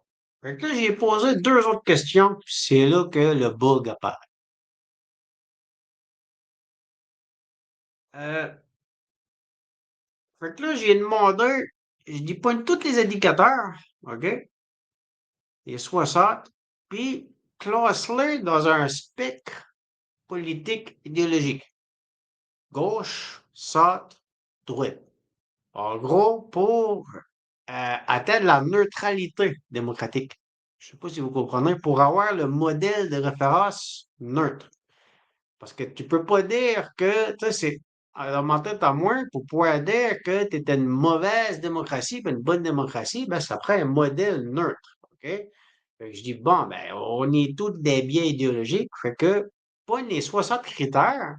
Fait que là, j'ai posé deux autres questions, puis c'est là que le bug apparaît. Euh, Fait que là, j'ai demandé, je dis pointe tous les indicateurs, OK? Les 60, puis classe-les dans un spectre politique idéologique. Gauche, centre, droite. En gros, pour atteindre la neutralité démocratique. Je ne sais pas si vous comprenez, pour avoir le modèle de référence neutre. Parce que tu peux pas dire que, tu sais, c'est, dans ma tête à moi, pour pouvoir dire que tu étais une mauvaise démocratie puis une bonne démocratie, ben, ça prend un modèle neutre. OK? Fait que je dis, bon, ben, on est tous des biais idéologiques. Fait que, pas les 60 critères,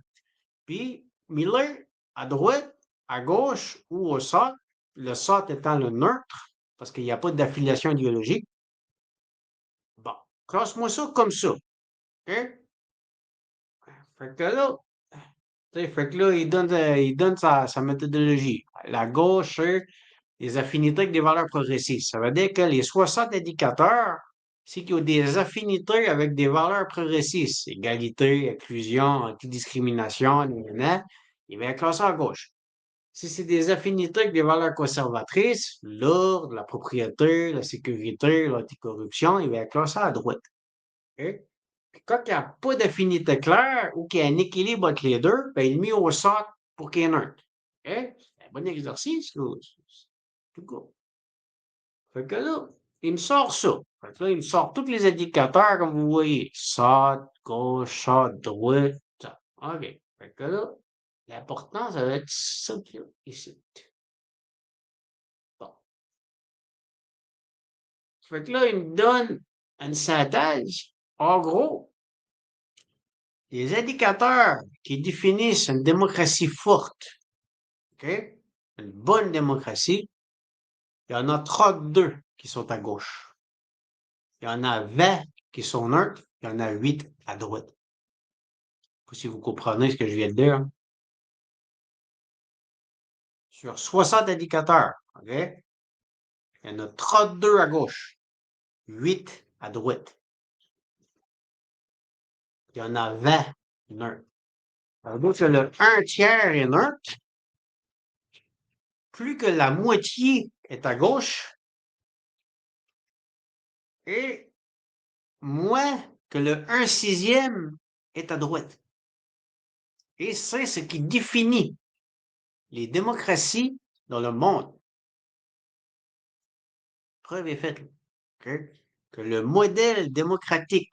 puis Miller, à droite, à gauche ou au centre, le centre étant le neutre, parce qu'il n'y a pas d'affiliation idéologique. Bon, classe-moi ça comme ça. OK? Fait que là, tu sais, fait que là, il donne sa méthodologie. La gauche, c'est les affinités avec des valeurs progressistes. Ça veut dire que les 60 indicateurs, c'est qu'il y a des affinités avec des valeurs progressistes. Égalité, inclusion, antidiscrimination, nanana, il va être classé à gauche. Si c'est des affinités avec des valeurs conservatrices, l'ordre, la propriété, la sécurité, l'anticorruption, il va être classé à droite. OK? Puis quand il n'y a pas d'affinité claire ou qu'il y a un équilibre entre les deux, ben, il est mis au centre pour qu'il y ait un. OK? C'est un bon exercice, là. Tout cas. Fait que là, il me sort ça. Fait que là, il me sort tous les indicateurs, comme vous voyez. Centre, gauche, centre, droite. Ça. OK. Fait que là, l'important, ça va être ça qui est ici. Bon. Fait que là, il me donne une synthèse. En gros, les indicateurs qui définissent une démocratie forte, OK? Une bonne démocratie, il y en a 32 qui sont à gauche. Il y en a 20 qui sont neutres. Il y en a 8 à droite. Si vous comprenez ce que je viens de dire. Sur 60 indicateurs, OK? Il y en a 32 à gauche, 8 à droite. Il y en a 20 neutres. Donc, le 1 tiers est neutre. Plus que la moitié est à gauche et moins que le 1 sixième est à droite. Et c'est ce qui définit les démocraties dans le monde. Preuve est faite, okay? Que le modèle démocratique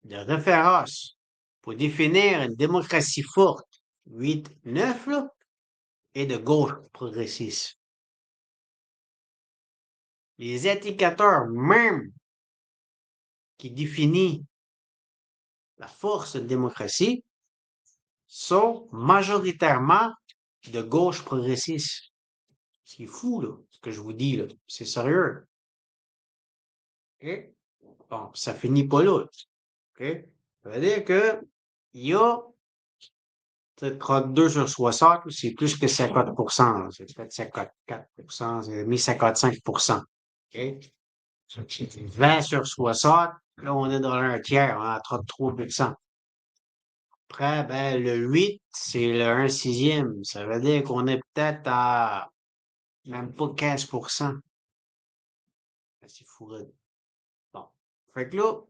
de référence pour définir une démocratie forte, 8-9, est de gauche progressiste. Les indicateurs même qui définissent la force de démocratie sont majoritairement de gauche progressiste. C'est fou, là, ce que je vous dis, là. C'est sérieux. OK? Bon, ça finit pas là. OK? Ça veut dire que il y a 32 sur 60, c'est plus que 50%. C'est peut-être 54%, c'est mis 55%. OK? 20 sur 60, là, on est dans un tiers, on est à 33%. Après, ben, le 8, c'est le 1 sixième. Ça veut dire qu'on est peut-être à même pas 15%. C'est fou. Bon. Fait que là,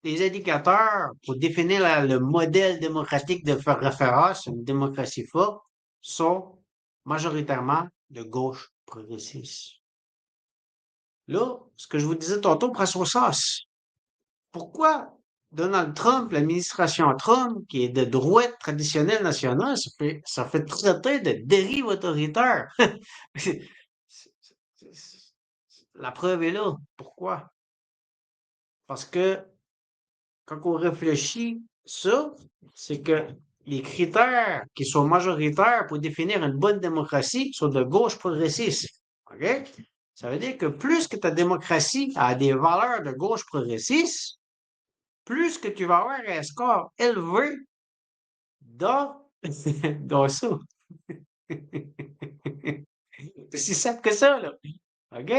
les indicateurs pour définir le modèle démocratique de faire référence à une démocratie forte sont majoritairement de gauche progressiste. Là, ce que je vous disais tantôt prend son sens. Pourquoi Donald Trump, l'administration Trump, qui est de droite traditionnelle nationale, ça fait traiter de dérive autoritaire? La preuve est là. Pourquoi? Parce que quand on réfléchit ça, c'est que les critères qui sont majoritaires pour définir une bonne démocratie sont de gauche progressiste. OK? Ça veut dire que plus que ta démocratie a des valeurs de gauche progressiste, plus que tu vas avoir un score élevé dans, dans ça. C'est si simple que ça, là. OK?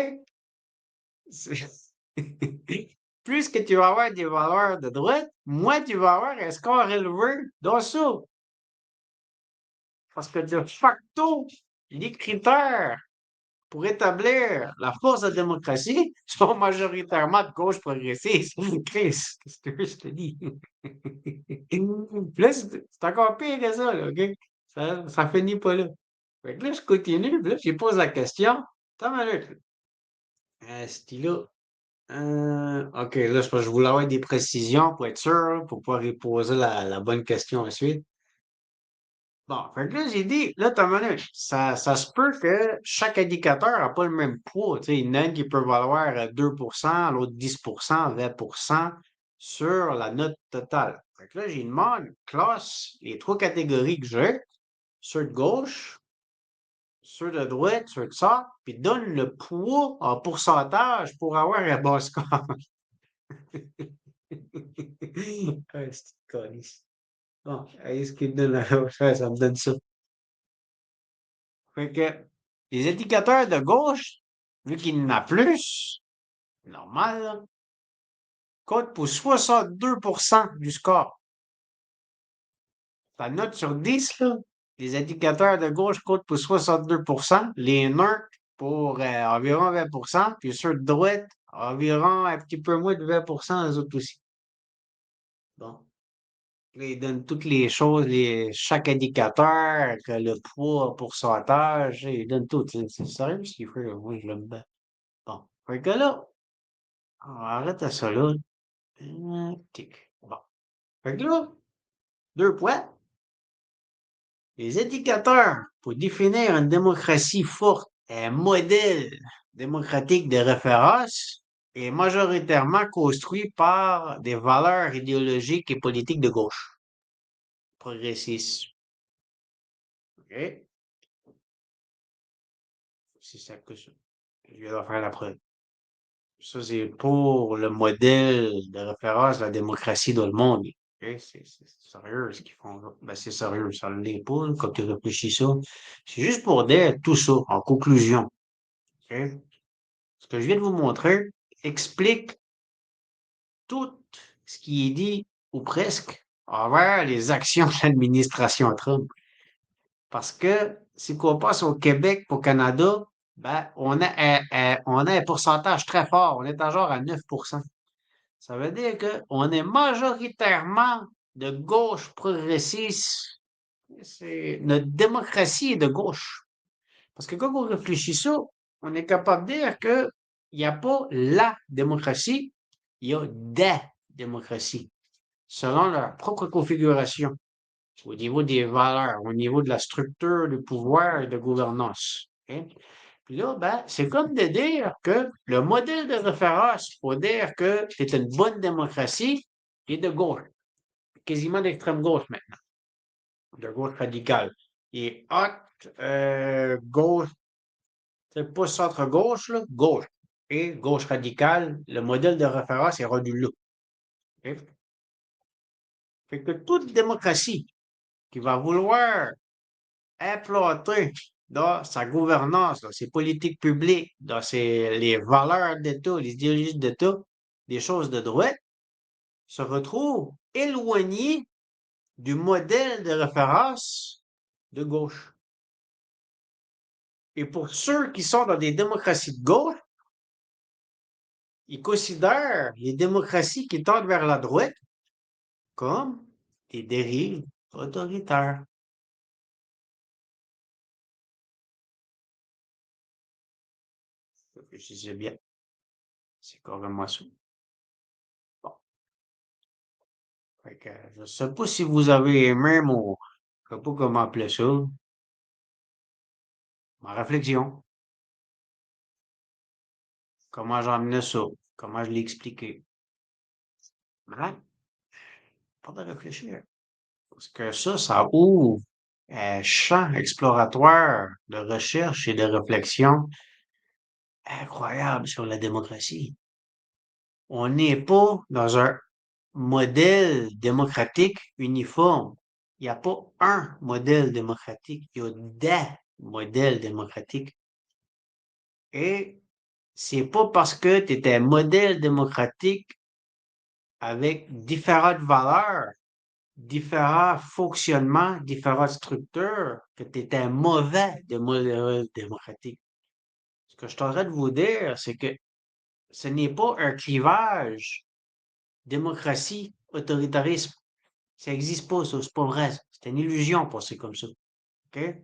Plus que tu vas avoir des valeurs de droite, moins tu vas avoir un score élevé dans ça. Parce que de facto, les critères pour établir la force de la démocratie sont majoritairement de gauche progressiste. Chris, qu'est-ce que je te dis? Puis là, c'est encore pire que ça, là, OK? Ça finit pas là. Fait que là, je continue, puis là, je pose la question. Attends une minute. Stylo. OK, là, c'est parce que je voulais avoir des précisions pour être sûr, là, pour pouvoir y poser la bonne question ensuite. Bon, fait que là, j'ai dit, là, t'as minute, ça se peut que chaque indicateur n'a pas le même poids. Tu sais, il y en a un qui peut valoir 2%, l'autre 10%, 20% sur la note totale. Fait que là, j'ai demandé, classe les trois catégories que j'ai, ceux de gauche, ceux de droite, ceux de ça, puis donne le poids en pourcentage pour avoir un bon score. Ah, c'est une connerie. Bon, est-ce qu'il me donne la ouais, ça me donne ça. Fait que les indicateurs de gauche, vu qu'il y en a plus, normal, là, comptent pour 62% du score. Ta note sur 10, là, les indicateurs de gauche comptent pour 62%, les NERC pour environ 20%, puis ceux de droite, environ un petit peu moins de 20%, les autres aussi. Bon. Là, il donne toutes les choses, chaque indicateur, que le poids, pourcentage, il donne tout. C'est sérieux ce qu'il fait, là? Moi, je l'aime bien. Bon. Fait que là, on arrête à ça là. Tic. Bon. Fait que là, deux points. Les indicateurs pour définir une démocratie forte, un modèle démocratique de référence est majoritairement construit par des valeurs idéologiques et politiques de gauche, progressistes. OK? C'est ça que ça. Je viens de faire la preuve. Ça, c'est pour le modèle de référence de la démocratie dans le monde. Ok? C'est sérieux ce qu'ils font là. Ben, c'est sérieux, ça ne l'est pas, là, quand tu réfléchis ça. C'est juste pour dire tout ça, en conclusion. Ok? Ce que je viens de vous montrer explique tout ce qui est dit, ou presque, envers les actions de l'administration Trump. Parce que si on passe au Québec, au Canada, ben, on a un pourcentage très fort. On est à genre à 9%. Ça veut dire qu'on est majoritairement de gauche progressiste. Notre démocratie est de gauche. Parce que quand on réfléchit ça, on est capable de dire qu'il n'y a pas la démocratie, il y a des démocraties, selon leur propre configuration, au niveau des valeurs, au niveau de la structure de pouvoir et de gouvernance. Ok? Puis là, ben, c'est comme de dire que le modèle de référence pour dire que c'est une bonne démocratie est de gauche, quasiment d'extrême gauche maintenant, de gauche radicale. Et haute gauche, c'est pas centre-gauche, là, gauche. Et gauche radicale, le modèle de référence est rendu là. Ok? Fait que toute démocratie qui va vouloir implanter dans sa gouvernance, dans ses politiques publiques, dans les valeurs d'État, les idéologies d'État, des choses de droite, se retrouve éloigné du modèle de référence de gauche. Et pour ceux qui sont dans des démocraties de gauche, ils considèrent les démocraties qui tendent vers la droite comme des dérives autoritaires. Réfléchissez bien, c'est carrément ça. Bon, fait que, je ne sais pas si vous avez aimé je ne sais pas comment appeler ça, ma réflexion, comment j'emmenais ça, comment je l'ai expliqué. Mais, pas de réfléchir. Parce que ça ouvre un champ exploratoire de recherche et de réflexion incroyable sur la démocratie. On n'est pas dans un modèle démocratique uniforme. Il n'y a pas un modèle démocratique, il y a des modèles démocratiques. Et c'est pas parce que tu es un modèle démocratique avec différentes valeurs, différents fonctionnements, différentes structures, que tu es un mauvais modèle démocratique. Ce que je suis en train de vous dire, c'est que ce n'est pas un clivage démocratie, autoritarisme. Ça n'existe pas, ça, c'est pas vrai. C'est une illusion penser comme ça. OK?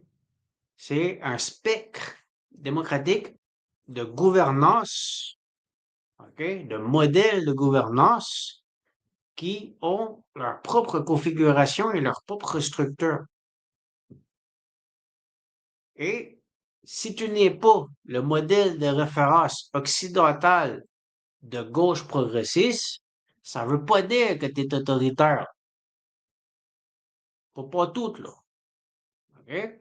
C'est un spectre démocratique de gouvernance OK, de modèles de gouvernance qui ont leur propre configuration et leur propre structure. Et si tu n'es pas le modèle de référence occidental de gauche progressiste, ça veut pas dire que tu es autoritaire. Pas tout, là. OK?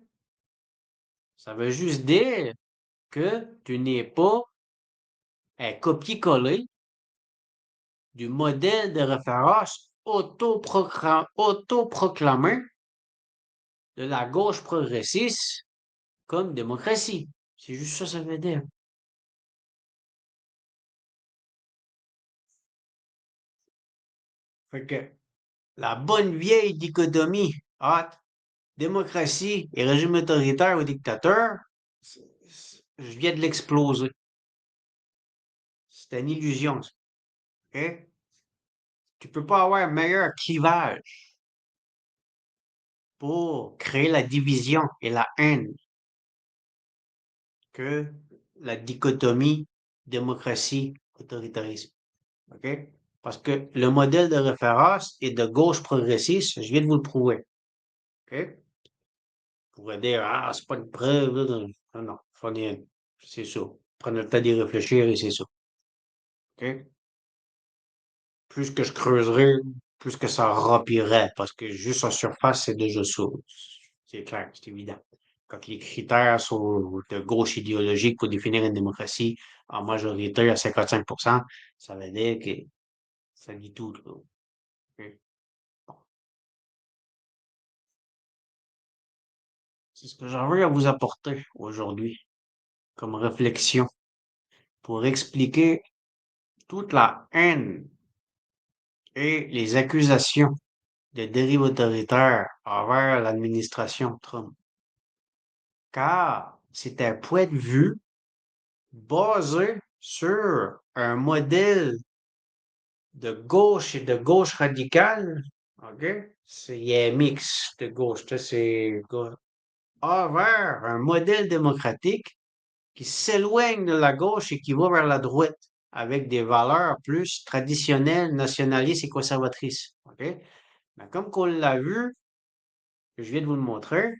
Ça veut juste dire que tu n'es pas un copier-coller du modèle de référence autoproclamé de la gauche progressiste comme démocratie. C'est juste ça, ça veut dire. Fait que la bonne vieille dichotomie entre démocratie et régime autoritaire ou dictateur, je viens de l'exploser. C'est une illusion, ça. OK? Tu peux pas avoir un meilleur clivage pour créer la division et la haine que la dichotomie démocratie-autoritarisme. OK? Parce que le modèle de référence est de gauche progressiste, je viens de vous le prouver. OK? Vous pourrez dire, ah, c'est pas une preuve. Non, non, c'est ça. Prenez le temps d'y réfléchir et c'est ça. OK? Plus que je creuserai, plus que ça rapirait, parce que juste en surface, c'est déjà ça. C'est clair, c'est évident. Quand les critères sont de gauche idéologique pour définir une démocratie en majorité à 55%, ça veut dire que ça dit tout, là. OK? Bon. C'est ce que j'avais à vous apporter aujourd'hui comme réflexion pour expliquer toute la haine et les accusations de dérive autoritaire envers l'administration Trump. Car c'est un point de vue basé sur un modèle de gauche et de gauche radicale. OK? Il y a un mix de gauche. Ça, c'est envers un modèle démocratique qui s'éloigne de la gauche et qui va vers la droite avec des valeurs plus traditionnelles, nationalistes et conservatrices. OK? Mais comme qu'on l'a vu, je viens de vous le montrer,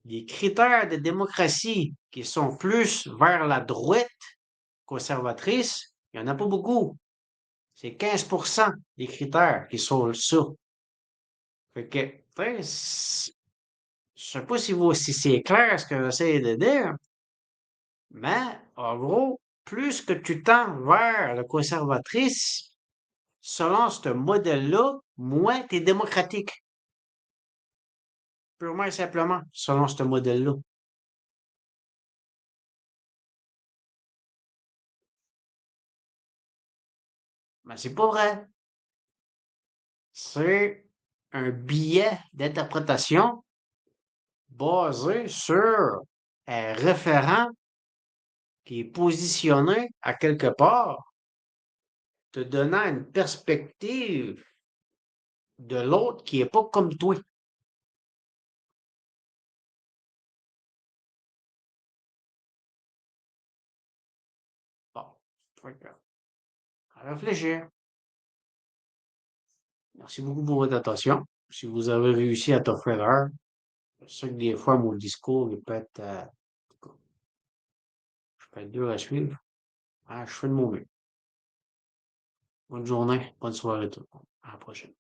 les critères de démocratie qui sont plus vers la droite conservatrice, il n'y en a pas beaucoup. C'est 15% des critères qui sont ça. Fait que, je sais pas si c'est clair ce que j'essaie de dire, mais en gros, plus que tu tends vers la conservatrice, selon ce modèle-là, moins tu es démocratique. Purement et simplement, selon ce modèle-là. Mais c'est pas vrai. C'est un biais d'interprétation basé sur un référent qui est positionné à quelque part, te donnant une perspective de l'autre qui est pas comme toi. Bon, fait que, à réfléchir. Merci beaucoup pour votre attention. Si vous avez réussi à t'offrir l'heure, je sais que des fois, mon discours il peut être, je peux être dur à suivre. Ah, je fais de mon mieux. Bonne journée, bonne soirée tout le monde. À la prochaine.